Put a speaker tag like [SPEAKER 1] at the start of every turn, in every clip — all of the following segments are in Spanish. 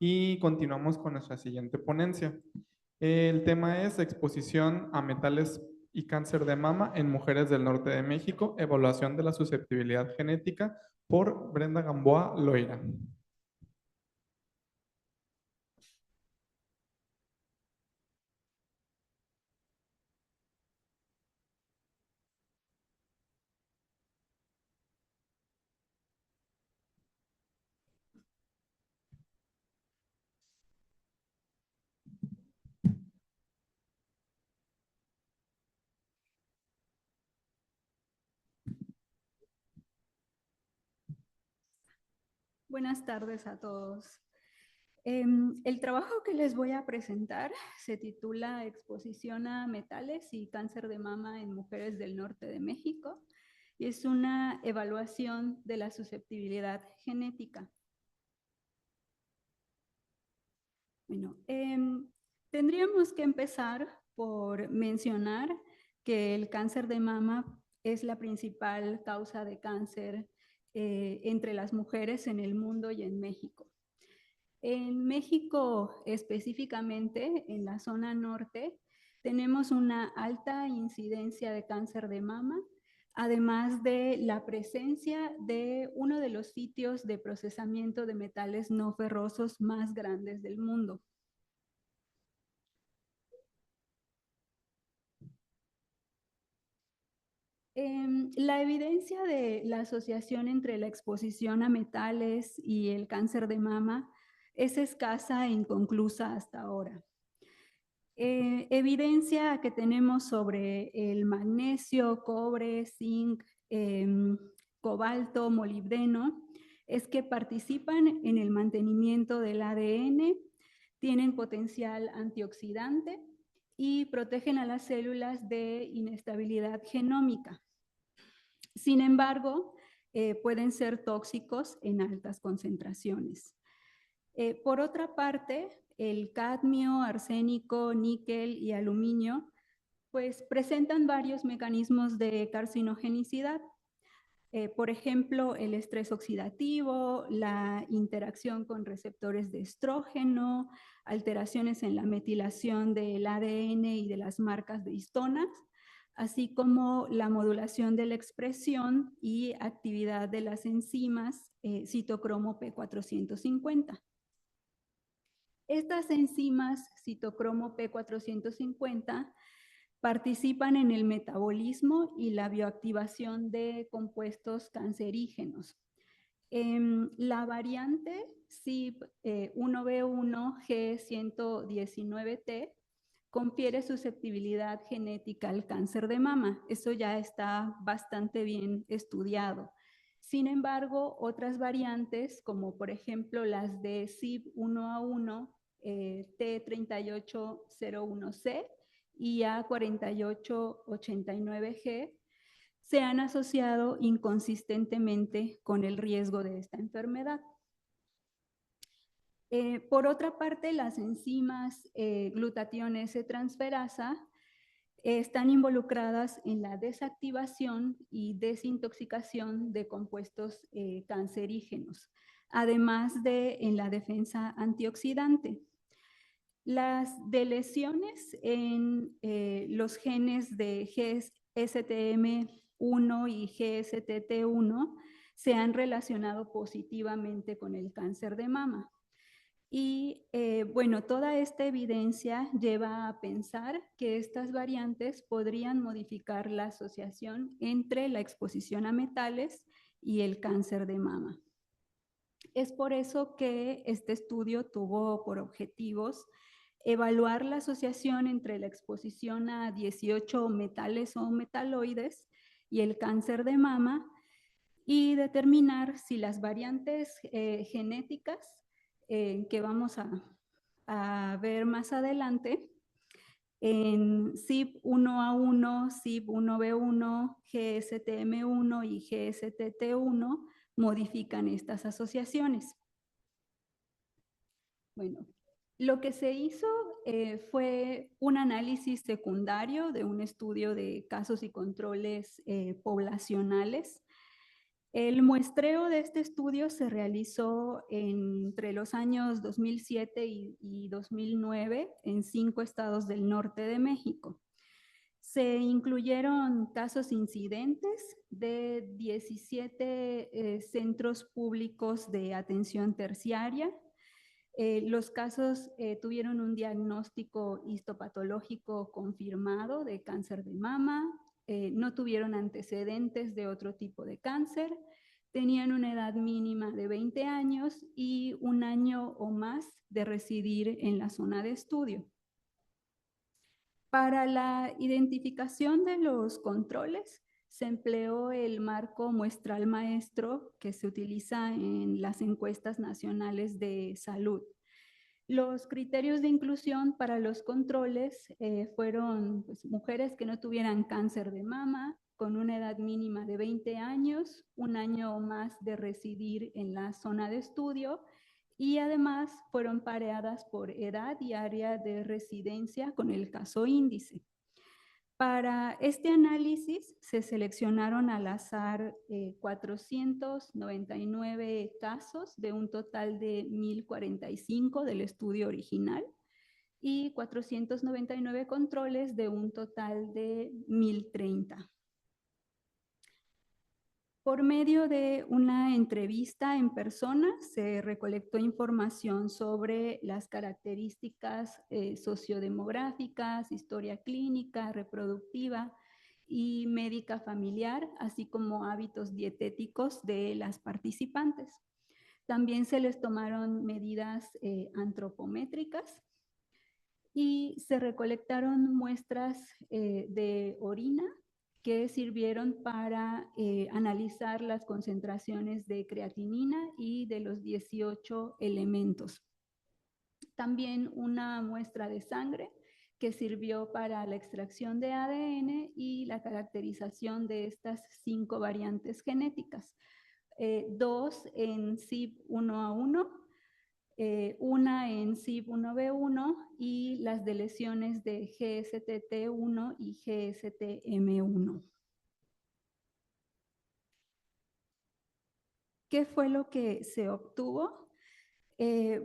[SPEAKER 1] y continuamos con nuestra siguiente ponencia. El tema es exposición a metales y cáncer de mama en mujeres del norte de México, evaluación de la susceptibilidad genética por Brenda Gamboa Loira.
[SPEAKER 2] Buenas tardes a todos. El trabajo que les voy a presentar se titula Exposición a metales y cáncer de mama en mujeres del norte de México y es una evaluación de la susceptibilidad genética. Bueno, tendríamos que empezar por mencionar que el cáncer de mama es la principal causa de cáncer entre las mujeres en el mundo y en México. En México, específicamente en la zona norte, tenemos una alta incidencia de cáncer de mama, además de la presencia de uno de los sitios de procesamiento de metales no ferrosos más grandes del mundo. La evidencia de la asociación entre la exposición a metales y el cáncer de mama es escasa e inconclusa hasta ahora. Evidencia que tenemos sobre el magnesio, cobre, zinc, cobalto, molibdeno, es que participan en el mantenimiento del ADN, tienen potencial antioxidante y protegen a las células de inestabilidad genómica. Sin embargo, pueden ser tóxicos en altas concentraciones. Por otra parte, el cadmio, arsénico, níquel y aluminio pues presentan varios mecanismos de carcinogenicidad. Por ejemplo, el estrés oxidativo, la interacción con receptores de estrógeno, alteraciones en la metilación del ADN y de las marcas de histonas, así como la modulación de la expresión y actividad de las enzimas citocromo P450. Estas enzimas citocromo P450 participan en el metabolismo y la bioactivación de compuestos cancerígenos. La variante CYP1B1G119T confiere susceptibilidad genética al cáncer de mama. Eso ya está bastante bien estudiado. Sin embargo, otras variantes, como por ejemplo las de CYP1A1, T3801C y A4889G, se han asociado inconsistentemente con el riesgo de esta enfermedad. Por otra parte, las enzimas glutatión S-transferasa están involucradas en la desactivación y desintoxicación de compuestos cancerígenos, además de en la defensa antioxidante. Las deleciones en los genes de GSTM1 y GSTT1 se han relacionado positivamente con el cáncer de mama. Y bueno, toda esta evidencia lleva a pensar que estas variantes podrían modificar la asociación entre la exposición a metales y el cáncer de mama. Es por eso que este estudio tuvo por objetivos evaluar la asociación entre la exposición a 18 metales o metaloides y el cáncer de mama y determinar si las variantes genéticas que vamos a ver más adelante en CYP1A1, CYP1B1, GSTM1 y GSTT1 modifican estas asociaciones. Bueno, lo que se hizo fue un análisis secundario de un estudio de casos y controles poblacionales El muestreo de este estudio se realizó entre los años 2007 y 2009 en 5 estados del norte de México. Se incluyeron casos incidentes de 17 centros públicos de atención terciaria. Los casos tuvieron un diagnóstico histopatológico confirmado de cáncer de mama, no tuvieron antecedentes de otro tipo de cáncer, tenían una edad mínima de 20 años y 1 año o más de residir en la zona de estudio. Para la identificación de los controles, se empleó el marco muestral maestro que se utiliza en las encuestas nacionales de salud. Los criterios de inclusión para los controles fueron pues, mujeres que no tuvieran cáncer de mama, con una edad mínima de 20 años, 1 año o más de residir en la zona de estudio, y además fueron pareadas por edad y área de residencia con el caso índice. Para este análisis se seleccionaron al azar 499 casos de un total de 1045 del estudio original y 499 controles de un total de 1030. Por medio de una entrevista en persona se recolectó información sobre las características sociodemográficas, historia clínica, reproductiva y médica familiar, así como hábitos dietéticos de las participantes. También se les tomaron medidas antropométricas y se recolectaron muestras de orina que sirvieron para analizar las concentraciones de creatinina y de los 18 elementos. También una muestra de sangre que sirvió para la extracción de ADN y la caracterización de estas 5 variantes genéticas. 2 en CYP1A1, una en CYP1B1 y las de lesiones de GSTT1 y GSTM1. ¿Qué fue lo que se obtuvo?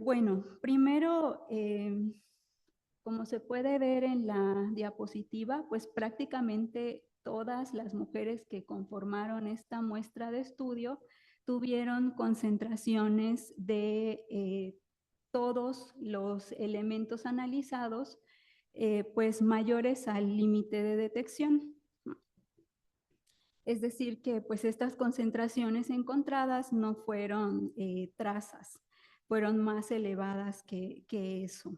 [SPEAKER 2] Bueno, primero, como se puede ver en la diapositiva, pues prácticamente todas las mujeres que conformaron esta muestra de estudio tuvieron concentraciones de todos los elementos analizados, pues mayores al límite de detección. Es decir, que pues estas concentraciones encontradas no fueron trazas, fueron más elevadas que eso.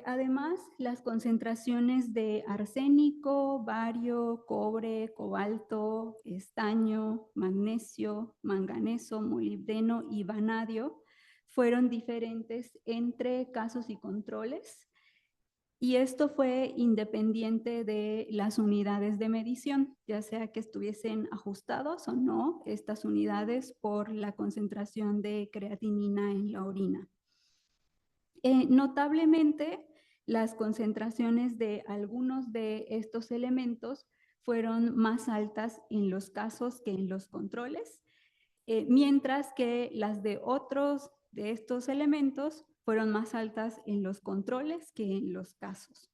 [SPEAKER 2] Además, las concentraciones de arsénico, bario, cobre, cobalto, estaño, magnesio, manganeso, molibdeno y vanadio fueron diferentes entre casos y controles, y esto fue independiente de las unidades de medición, ya sea que estuviesen ajustados o no estas unidades por la concentración de creatinina en la orina. Notablemente, las concentraciones de algunos de estos elementos fueron más altas en los casos que en los controles, mientras que las de otros de estos elementos fueron más altas en los controles que en los casos.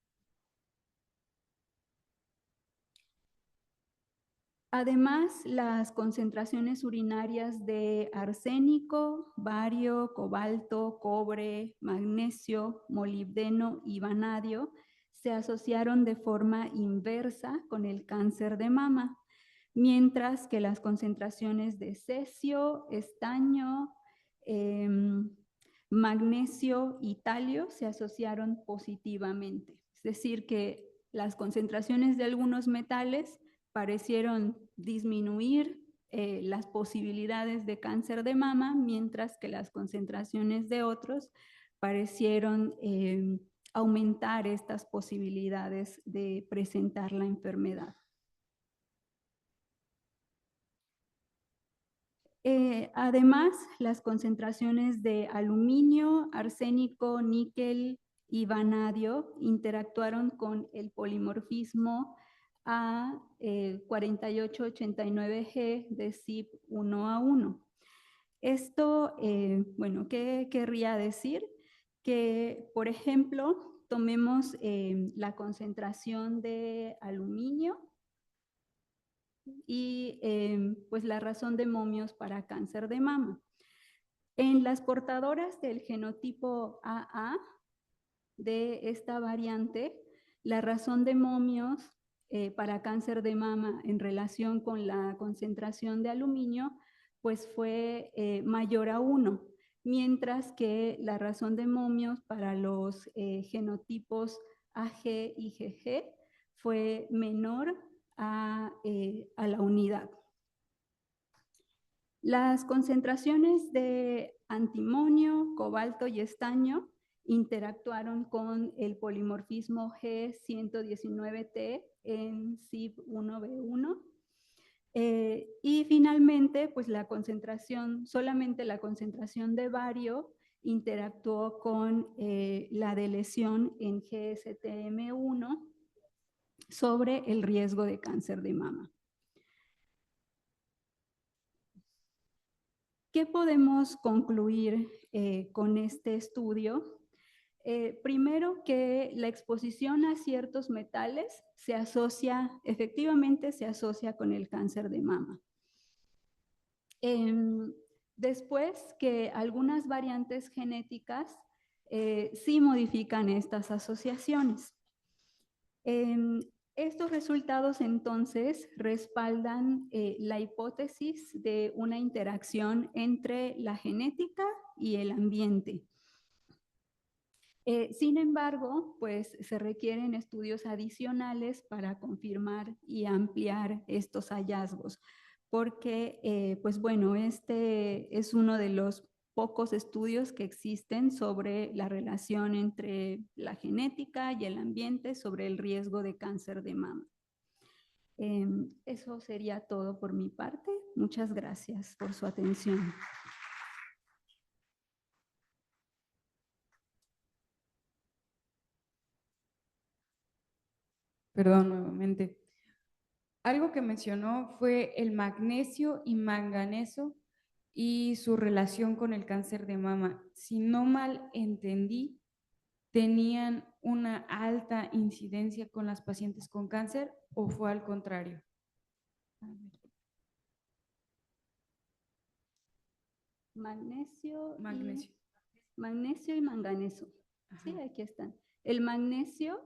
[SPEAKER 2] Además, las concentraciones urinarias de arsénico, bario, cobalto, cobre, magnesio, molibdeno y vanadio se asociaron de forma inversa con el cáncer de mama, mientras que las concentraciones de cesio, estaño, magnesio y talio se asociaron positivamente. Es decir, que las concentraciones de algunos metales parecieron disminuir las posibilidades de cáncer de mama, mientras que las concentraciones de otros parecieron aumentar estas posibilidades de presentar la enfermedad. Además, las concentraciones de aluminio, arsénico, níquel y vanadio interactuaron con el polimorfismo a 4889G de CIP 1A1. Esto, bueno, ¿qué querría decir? Que, por ejemplo, tomemos la concentración de aluminio y pues la razón de momios para cáncer de mama. En las portadoras del genotipo AA de esta variante, la razón de momios para cáncer de mama en relación con la concentración de aluminio, pues fue mayor a 1, mientras que la razón de momios para los genotipos AG y GG fue menor a la unidad. Las concentraciones de antimonio, cobalto y estaño interactuaron con el polimorfismo G119T en CYP1B1. Y finalmente, pues solamente la concentración de bario interactuó con la de lesión en GSTM1 sobre el riesgo de cáncer de mama. ¿Qué podemos concluir con este estudio? Primero, que la exposición a ciertos metales efectivamente se asocia con el cáncer de mama. Después, que algunas variantes genéticas sí modifican estas asociaciones. Estos resultados entonces respaldan la hipótesis de una interacción entre la genética y el ambiente. Sin embargo, pues se requieren estudios adicionales para confirmar y ampliar estos hallazgos, porque, pues bueno, este es uno de los pocos estudios que existen sobre la relación entre la genética y el ambiente sobre el riesgo de cáncer de mama. Eso sería todo por mi parte. Muchas gracias por su atención.
[SPEAKER 3] Perdón, nuevamente. Algo que mencionó fue el magnesio y manganeso y su relación con el cáncer de mama. Si no mal entendí, ¿tenían una alta incidencia con las pacientes con cáncer o fue al contrario?
[SPEAKER 2] Magnesio.
[SPEAKER 3] Magnesio.
[SPEAKER 2] Magnesio y manganeso. Ajá. Sí, aquí están. El magnesio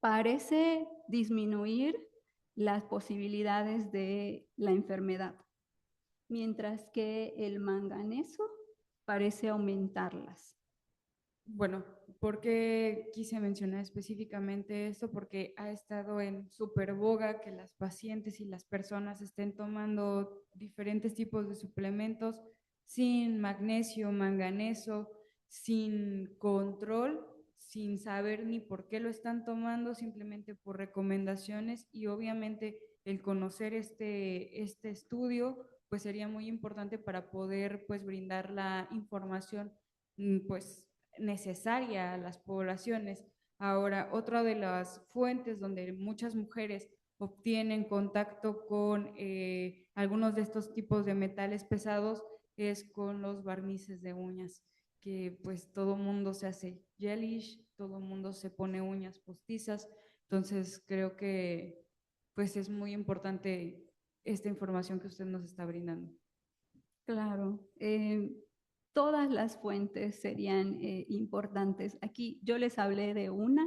[SPEAKER 2] parece disminuir las posibilidades de la enfermedad, mientras que el manganeso parece aumentarlas.
[SPEAKER 3] Bueno, ¿por qué quise mencionar específicamente esto? Porque ha estado en súper boga que las pacientes y las personas estén tomando diferentes tipos de suplementos sin magnesio, manganeso, sin control, sin saber ni por qué lo están tomando, simplemente por recomendaciones, y obviamente el conocer este estudio pues sería muy importante para poder pues brindar la información pues necesaria a las poblaciones. Ahora, otra de las fuentes donde muchas mujeres obtienen contacto con algunos de estos tipos de metales pesados es con los barnices de uñas, que pues todo mundo se hace gelish, todo mundo se pone uñas postizas, entonces creo que pues es muy importante esta información que usted nos está brindando.
[SPEAKER 2] Claro, todas las fuentes serían importantes. Aquí yo les hablé de una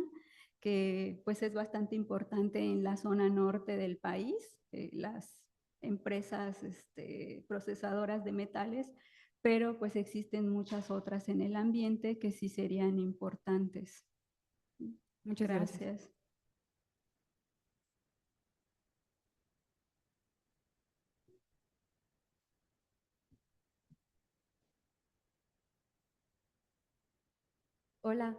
[SPEAKER 2] que pues es bastante importante en la zona norte del país, las empresas procesadoras de metales, pero pues existen muchas otras en el ambiente que sí serían importantes.
[SPEAKER 3] Muchas gracias.
[SPEAKER 4] Hola,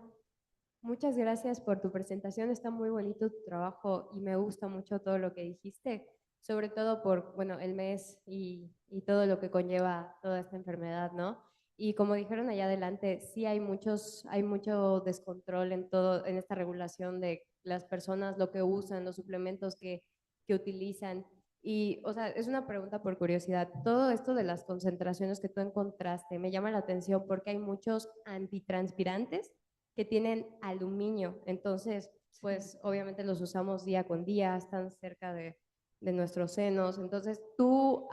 [SPEAKER 4] muchas gracias por tu presentación. Está muy bonito tu trabajo y me gusta mucho todo lo que dijiste, sobre todo por, bueno, el mes y todo lo que conlleva toda esta enfermedad, ¿no? Y como dijeron allá adelante, sí hay mucho descontrol en todo, en esta regulación de las personas lo que usan, los suplementos que utilizan. Y, o sea, es una pregunta por curiosidad. Todo esto de las concentraciones que tú encontraste me llama la atención porque hay muchos antitranspirantes que tienen aluminio. Entonces, pues obviamente los usamos día con día, están cerca de nuestros senos. Entonces, tú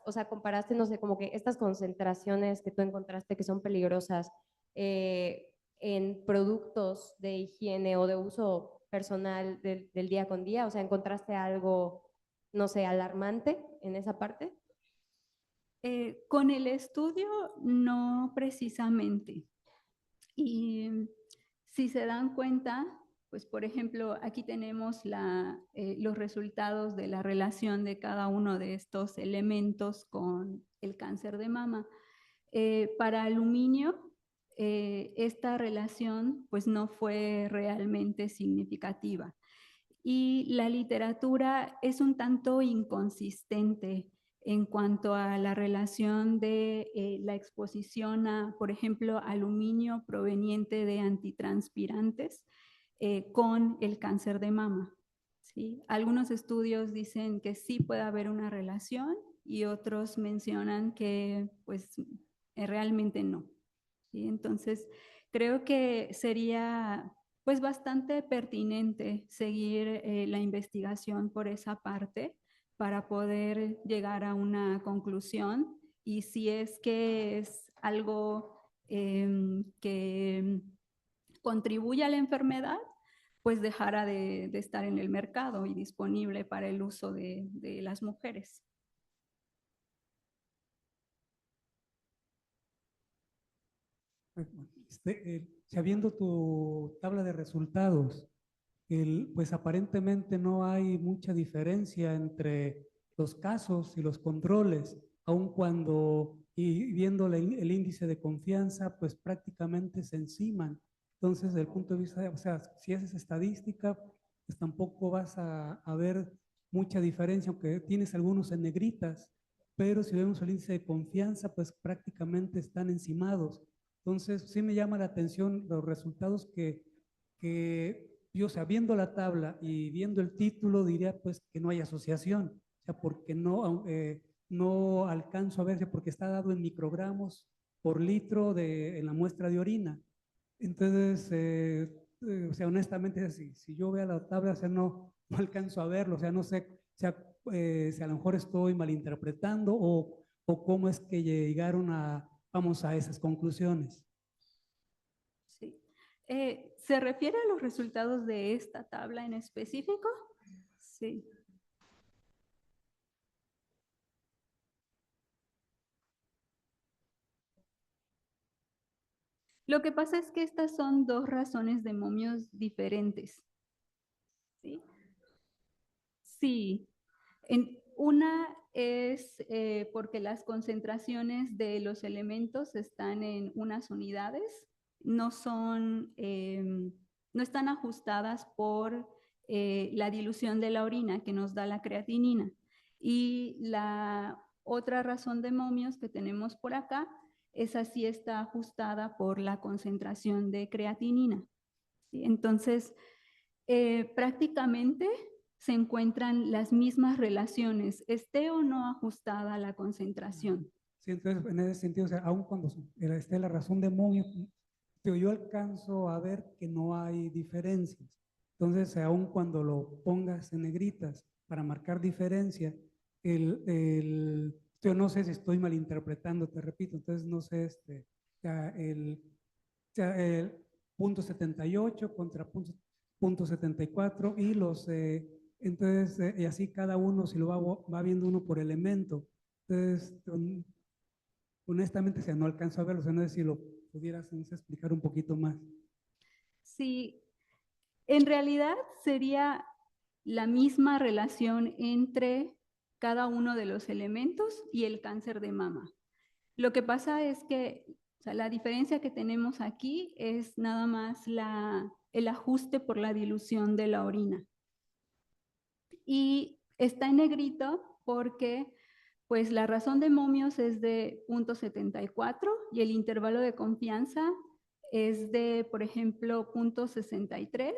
[SPEAKER 4] o sea, comparaste, no sé, como que estas concentraciones que tú encontraste que son peligrosas en productos de higiene o de uso personal del día con día, o sea, ¿encontraste algo, no sé, alarmante en esa parte?
[SPEAKER 2] Con el estudio, no precisamente. Y si se dan cuenta, pues por ejemplo, aquí tenemos los resultados de la relación de cada uno de estos elementos con el cáncer de mama. Para aluminio, esta relación pues no fue realmente significativa. Y la literatura es un tanto inconsistente en cuanto a la relación de la exposición a, por ejemplo, aluminio proveniente de antitranspirantes con el cáncer de mama. ¿Sí? Algunos estudios dicen que sí puede haber una relación y otros mencionan que pues realmente no. ¿Sí? Entonces, creo que sería pues bastante pertinente seguir la investigación por esa parte para poder llegar a una conclusión y si es que es algo que contribuye a la enfermedad, pues dejará de estar en el mercado y disponible para el uso de las mujeres.
[SPEAKER 5] Sabiendo tu tabla de resultados, pues aparentemente no hay mucha diferencia entre los casos y los controles, aun cuando, y viendo el índice de confianza, pues prácticamente se enciman. Entonces, desde el punto de vista, o sea, si haces estadística, pues tampoco vas a ver mucha diferencia, aunque tienes algunos en negritas, pero si vemos el índice de confianza, pues prácticamente están encimados. Entonces, sí me llama la atención los resultados que yo, o sea, viendo la tabla y viendo el título, diría pues que no hay asociación, o sea, porque no alcanzo a verse, porque está dado en microgramos por litro en la muestra de orina. Entonces, o sea, honestamente, si yo veo la tabla, o sea, no alcanzo a verlo, o sea, no sé, o sea, si a lo mejor estoy malinterpretando o cómo es que llegaron vamos, a esas conclusiones.
[SPEAKER 2] Sí. ¿Se refiere a los resultados de esta tabla en específico? Sí. Lo que pasa es que estas son dos razones de momios diferentes. ¿Sí? Sí. Una es porque las concentraciones de los elementos están en unas unidades, no están ajustadas por la dilución de la orina que nos da la creatinina. Y la otra razón de momios que tenemos por acá, esa sí está ajustada por la concentración de creatinina. ¿Sí? Entonces, prácticamente se encuentran las mismas relaciones, esté o no ajustada la concentración.
[SPEAKER 5] Sí, entonces en ese sentido, o sea, aun cuando esté la razón de momio, yo alcanzo a ver que no hay diferencias. Entonces, aun cuando lo pongas en negritas para marcar diferencia, yo no sé si estoy malinterpretando, te repito, entonces no sé, el punto 78 contra punto 74 y entonces, y así cada uno, si lo va viendo uno por elemento. Entonces, honestamente, o sea, no alcanzo a verlo, o sea, no sé si lo pudieras explicar un poquito más.
[SPEAKER 2] Sí, en realidad sería la misma relación entre cada uno de los elementos y el cáncer de mama. Lo que pasa es que o sea, la diferencia que tenemos aquí es nada más el ajuste por la dilución de la orina. Y está en negrito porque pues la razón de momios es de 0.74 y el intervalo de confianza es de, por ejemplo, 0.63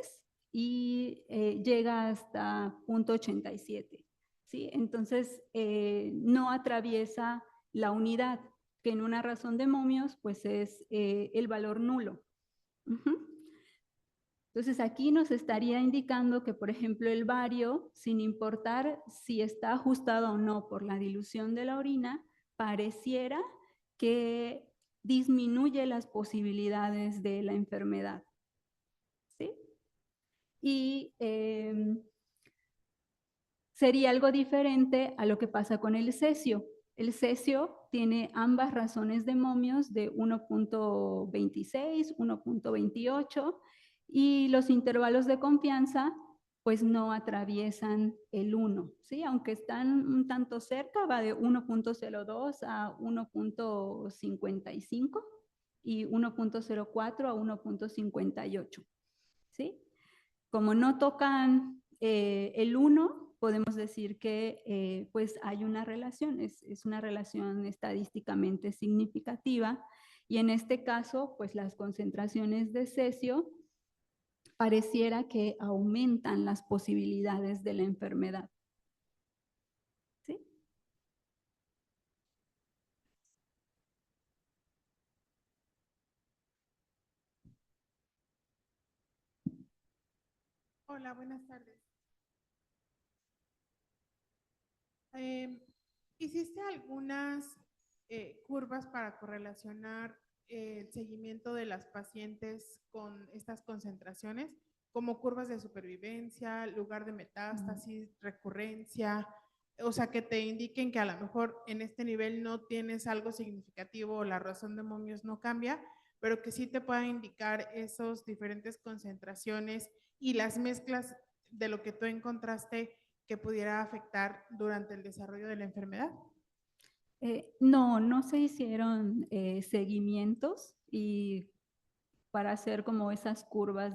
[SPEAKER 2] y llega hasta 0.87. ¿Sí? Entonces, no atraviesa la unidad, que en una razón de momios pues es el valor nulo. Entonces, aquí nos estaría indicando que, por ejemplo, el bario, sin importar si está ajustado o no por la dilución de la orina, pareciera que disminuye las posibilidades de la enfermedad. ¿Sí? Y sería algo diferente a lo que pasa con el cesio. El cesio tiene ambas razones de momios de 1.26, 1.28 y los intervalos de confianza pues no atraviesan el 1, ¿sí? Aunque están un tanto cerca, va de 1.02 a 1.55 y 1.04 a 1.58, ¿sí? Como no tocan el 1, podemos decir que pues hay una relación, es una relación estadísticamente significativa y en este caso pues las concentraciones de cesio pareciera que aumentan las posibilidades de la enfermedad. ¿Sí?
[SPEAKER 6] Hola, buenas tardes. ¿Hiciste algunas curvas para correlacionar el seguimiento de las pacientes con estas concentraciones, como curvas de supervivencia, lugar de metástasis, recurrencia? O sea, que te indiquen que a lo mejor en este nivel no tienes algo significativo o la razón de momios no cambia, pero que sí te pueda indicar esos diferentes concentraciones y las mezclas de lo que tú encontraste que pudiera afectar durante el desarrollo de la enfermedad.
[SPEAKER 2] No, no se hicieron seguimientos y para hacer como esas curvas